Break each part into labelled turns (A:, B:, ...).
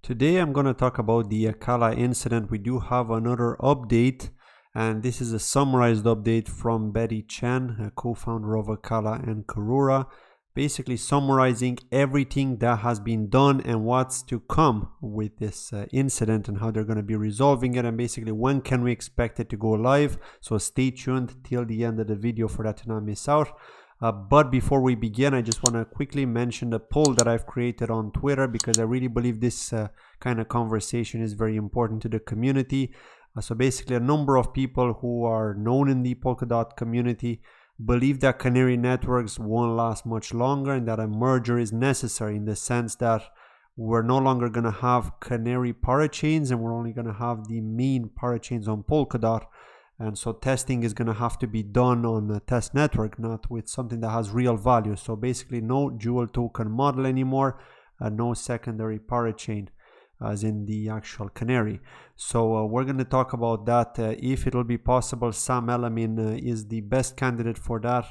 A: Today I'm going to talk about the Acala incident. We do have another update, and this is a summarized update from Bette, a co-founder of Acala and Karura, basically summarizing everything that has been done and what's to come with this incident and how they're going to be resolving it, and basically when can we expect it to go live. So stay tuned till the end of the video for that to not miss out. But before we begin, I just want to quickly mention the poll that I've created on Twitter, because I really believe this kind of conversation is very important to the community. So basically, a number of people who are known in the Polkadot community believe that canary networks won't last much longer and that a merger is necessary, in the sense that we're no longer going to have canary parachains and we're only going to have the main parachains on Polkadot. And so testing is going to have to be done on a test network, not with something that has real value. So basically no dual token model anymore, no secondary parachain as in the actual canary. So we're going to talk about that. If it will be possible, Sam Elamin is the best candidate for that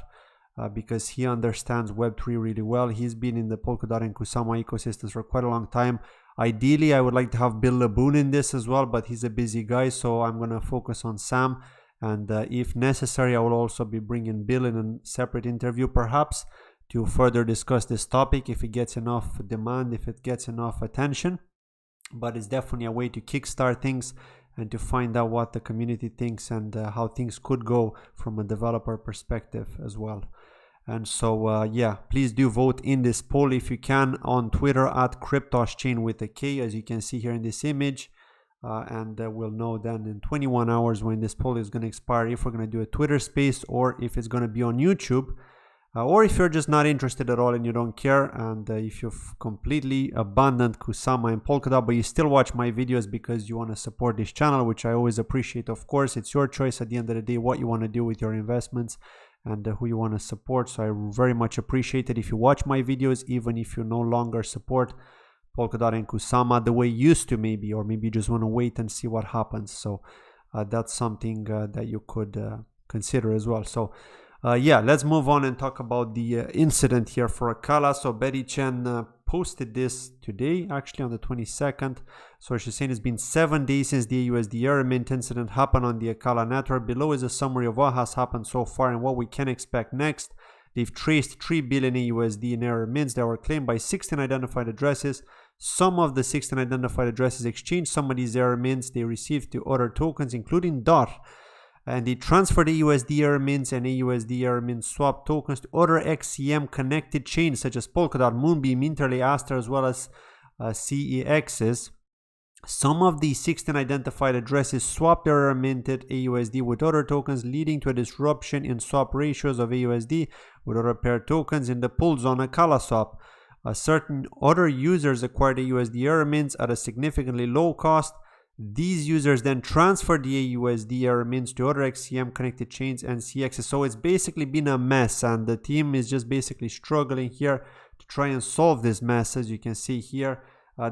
A: because he understands Web3 really well. He's been in the Polkadot and Kusama ecosystems for quite a long time. Ideally, I would like to have Bill Laboon in this as well, but he's a busy guy, so I'm going to focus on Sam. And if necessary, I will also be bringing Bill in a separate interview, perhaps, to further discuss this topic if it gets enough demand, if it gets enough attention. But it's definitely a way to kickstart things and to find out what the community thinks and how things could go from a developer perspective as well. And so, yeah, please do vote in this poll if you can on Twitter at CryptosChain with a K, as you can see here in this image. And we'll know then in 21 hours when this poll is going to expire if we're going to do a Twitter space or if it's going to be on YouTube. Or if you're just not interested at all and you don't care, and if you've completely abandoned Kusama and Polkadot, but you still watch my videos because you want to support this channel, which I always appreciate. Of course, it's your choice at the end of the day what you want to do with your investments and who you want to support. So I very much appreciate it if you watch my videos, even if you no longer support Polkadot and Kusama the way you used to, maybe, or maybe you just want to wait and see what happens. So that's something that you could consider as well. So yeah, let's move on and talk about the incident here for Acala. So Bette posted this today, actually on the 22nd. So she's saying it's been 7 days since the USD error mint incident happened on the Acala network. Below is a summary of what has happened so far and what we can expect next. They've traced 3 billion USD in error mints that were claimed by 16 identified addresses. Some of the 16 identified addresses exchanged some of these error mints they received to other tokens, including DOT. And they transferred AUSD error mints and AUSD error mint swap tokens to other XCM connected chains such as Polkadot, Moonbeam, Interlay, Aster, as well as CEXs. Some of the 16 identified addresses swapped their error minted AUSD with other tokens, leading to a disruption in swap ratios of AUSD with other paired tokens in the pools on Acala swap. Certain other users acquired AUSD error mints at a significantly low cost. These users then transferred the AUSD error mints to other XCM connected chains and CXs. So it's basically been a mess, and the team is just basically struggling here to try and solve this mess, as you can see here.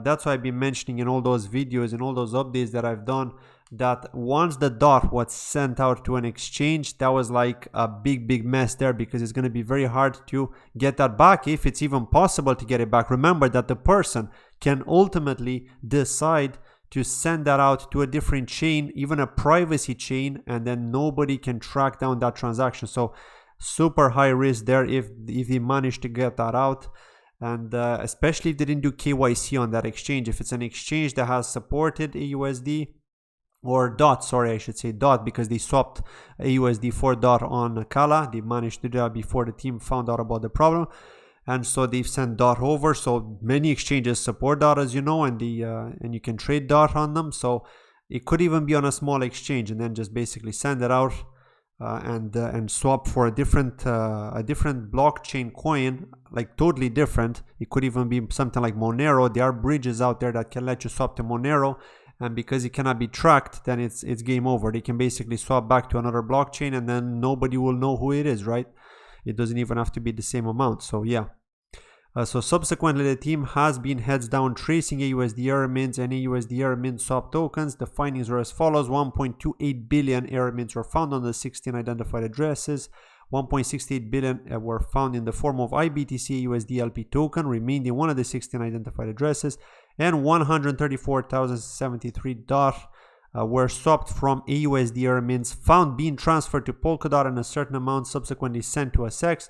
A: That's why I've been mentioning in all those videos and all those updates that I've done, that once the DOT was sent out to an exchange, that was like a big mess there, because it's going to be very hard to get that back, if it's even possible to get it back. Remember that the person can ultimately decide to send that out to a different chain, even a privacy chain, and then nobody can track down that transaction. So super high risk there if they manage to get that out. And especially if they didn't do KYC on that exchange. If it's an exchange that has supported AUSD or DOT, sorry, I should say DOT, because they swapped AUSD for DOT on Acala. They managed to do that before the team found out about the problem. And so they've sent DOT over. So many exchanges support DOT, as you know, and you can trade DOT on them. So it could even be on a small exchange, and then just basically send it out and swap for a different blockchain coin, like totally different. It could even be something like Monero. There are bridges out there that can let you swap to Monero, and because it cannot be tracked, then it's game over. They can basically swap back to another blockchain, and then nobody will know who it is, right? It doesn't even have to be the same amount. So yeah. So subsequently, the team has been heads down tracing AUSD error mints and AUSD error mint swap tokens. The findings are as follows: 1.28 billion error mints were found on the 16 identified addresses. 1.68 billion were found in the form of IBTC USD LP token, remained in one of the 16 identified addresses, and 134,073 DOT were swapped from AUSD error mints found being transferred to Polkadot, and a certain amount subsequently sent to SX.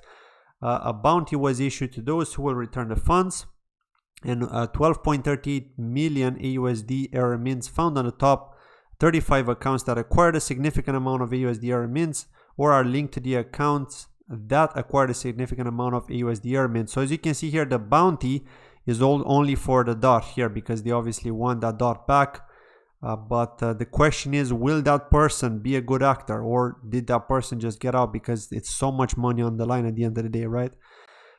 A: A bounty was issued to those who will return the funds, and 12.38 million AUSD error mints found on the top 35 accounts that acquired a significant amount of AUSD error mints or are linked to the accounts that acquired a significant amount of AUSD error mints. So as you can see here, the bounty is only for the DOT here because they obviously want that DOT back. But the question is, will that person be a good actor, or did that person just get out because it's so much money on the line at the end of the day, right?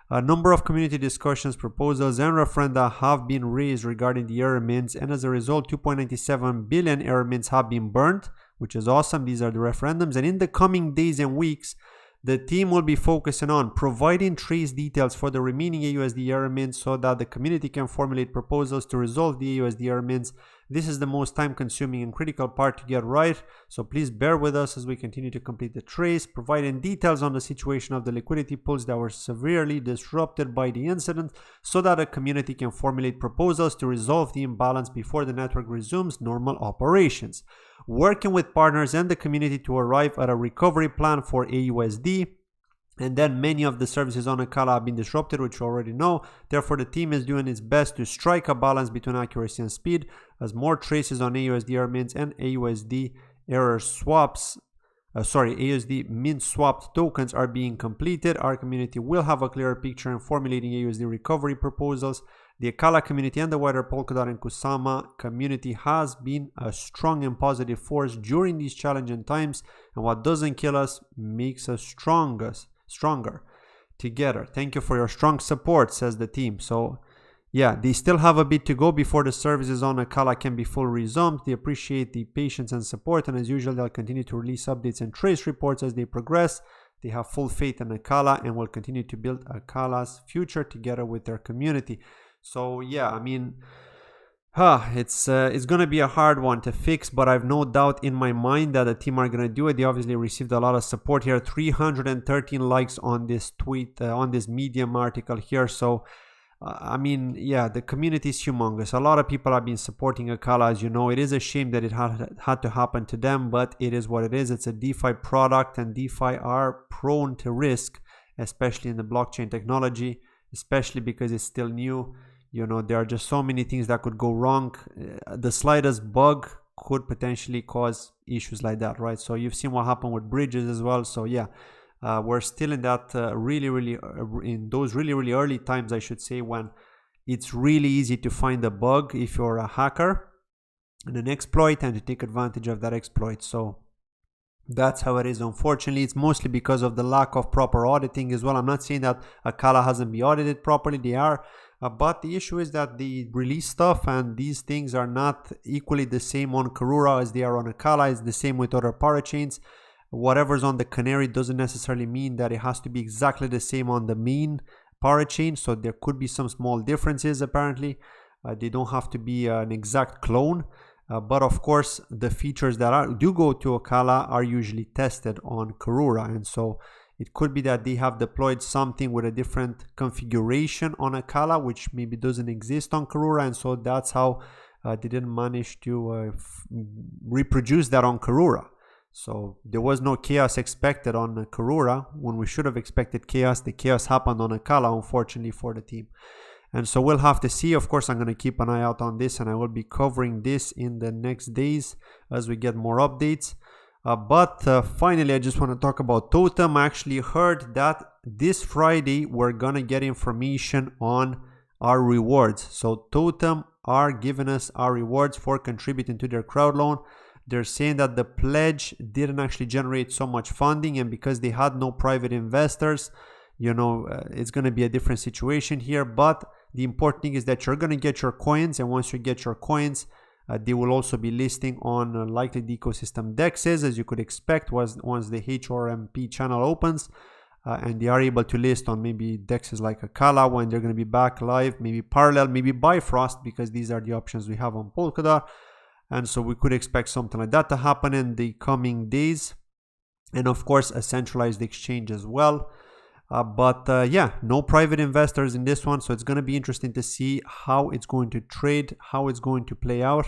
A: A number of community discussions, proposals, and referenda have been raised regarding the error mints, and as a result, 2.97 billion error mints have been burned, which is awesome. These are the referendums, and in the coming days and weeks, the team will be focusing on providing trace details for the remaining AUSD error mints so that the community can formulate proposals to resolve the AUSD error mints. This is the most time-consuming and critical part to get right, so please bear with us as we continue to complete the trace, providing details on the situation of the liquidity pools that were severely disrupted by the incident so that the community can formulate proposals to resolve the imbalance before the network resumes normal operations. Working with partners and the community to arrive at a recovery plan for AUSD. And then many of the services on Acala have been disrupted, which you already know. Therefore, the team is doing its best to strike a balance between accuracy and speed as more traces on AUSD error mints and AUSD error swaps, AUSD mint swapped tokens are being completed. Our community will have a clearer picture in formulating AUSD recovery proposals. The Acala community and the wider Polkadot and Kusama community has been a strong and positive force during these challenging times, and what doesn't kill us makes us stronger together. Thank you for your strong support, says the team. So yeah, they still have a bit to go before the services on Acala can be fully resumed. They appreciate the patience and support, and as usual, they'll continue to release updates and trace reports as they progress. They have full faith in Acala and will continue to build Acala's future together with their community. So yeah, I mean, it's going to be a hard one to fix, but I've no doubt in my mind that the team are going to do it. They obviously received a lot of support here. 313 likes on this tweet, on this Medium article here. So, I mean, yeah, the community is humongous. A lot of people have been supporting Acala, as you know. It is a shame that it had to happen to them, but it is what it is. It's a DeFi product, and DeFi are prone to risk, especially in the blockchain technology, especially because it's still new. You know, there are just so many things that could go wrong. The slightest bug could potentially cause issues like that, right? So you've seen what happened with bridges as well. So yeah, we're still in that in those really early times, I should say, when it's really easy to find a bug if you're a hacker and an exploit, and to take advantage of that exploit. So that's how it is. Unfortunately, it's mostly because of the lack of proper auditing as well. I'm not saying that Acala hasn't been audited properly. They are. But the issue is that the release stuff and these things are not equally the same on Karura as they are on Acala. It's the same with other parachains. Whatever's on the Canary doesn't necessarily mean that it has to be exactly the same on the main parachain. So there could be some small differences apparently. They don't have to be an exact clone. But of course, the features that do go to Acala are usually tested on Karura. And so it could be that they have deployed something with a different configuration on Acala, which maybe doesn't exist on Karura, and so that's how they didn't manage to reproduce that on Karura. So there was no chaos expected on Karura when we should have expected chaos. The chaos happened on Acala, unfortunately, for the team. And so we'll have to see. Of course, I'm going to keep an eye out on this, and I will be covering this in the next days as we get more updates. But finally, I just want to talk about Totem. I actually heard that this Friday we're gonna get information on our rewards. So Totem are giving us our rewards for contributing to their crowd loan. They're saying that the pledge didn't actually generate so much funding, and because they had no private investors, you know, it's going to be a different situation here. But the important thing is that you're going to get your coins, and once you get your coins, they will also be listing on likely the ecosystem dexes, as you could expect, once the HRMP channel opens, and they are able to list on maybe dexes like Acala when they're going to be back live, maybe Parallel, maybe Bifrost, because these are the options we have on Polkadot. And so we could expect something like that to happen in the coming days, and of course a centralized exchange as well. Yeah, no private investors in this one, so it's going to be interesting to see how it's going to trade, how it's going to play out.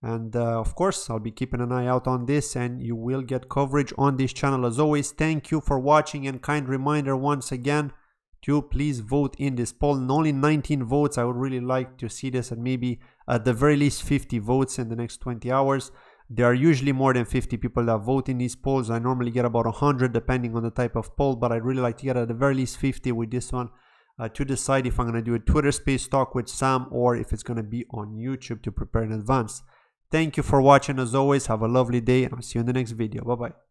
A: And of course, I'll be keeping an eye out on this, and you will get coverage on this channel as always. Thank you for watching, and kind reminder once again to please vote in this poll. And only 19 votes. I would really like to see this at maybe at the very least 50 votes in the next 20 hours. There are usually more than 50 people that vote in these polls. I normally get about 100 depending on the type of poll, but I'd really like to get at the very least 50 with this one to decide if I'm going to do a Twitter Space talk with Sam or if it's going to be on YouTube to prepare in advance. Thank you for watching as always. Have a lovely day, and I'll see you in the next video. Bye-bye.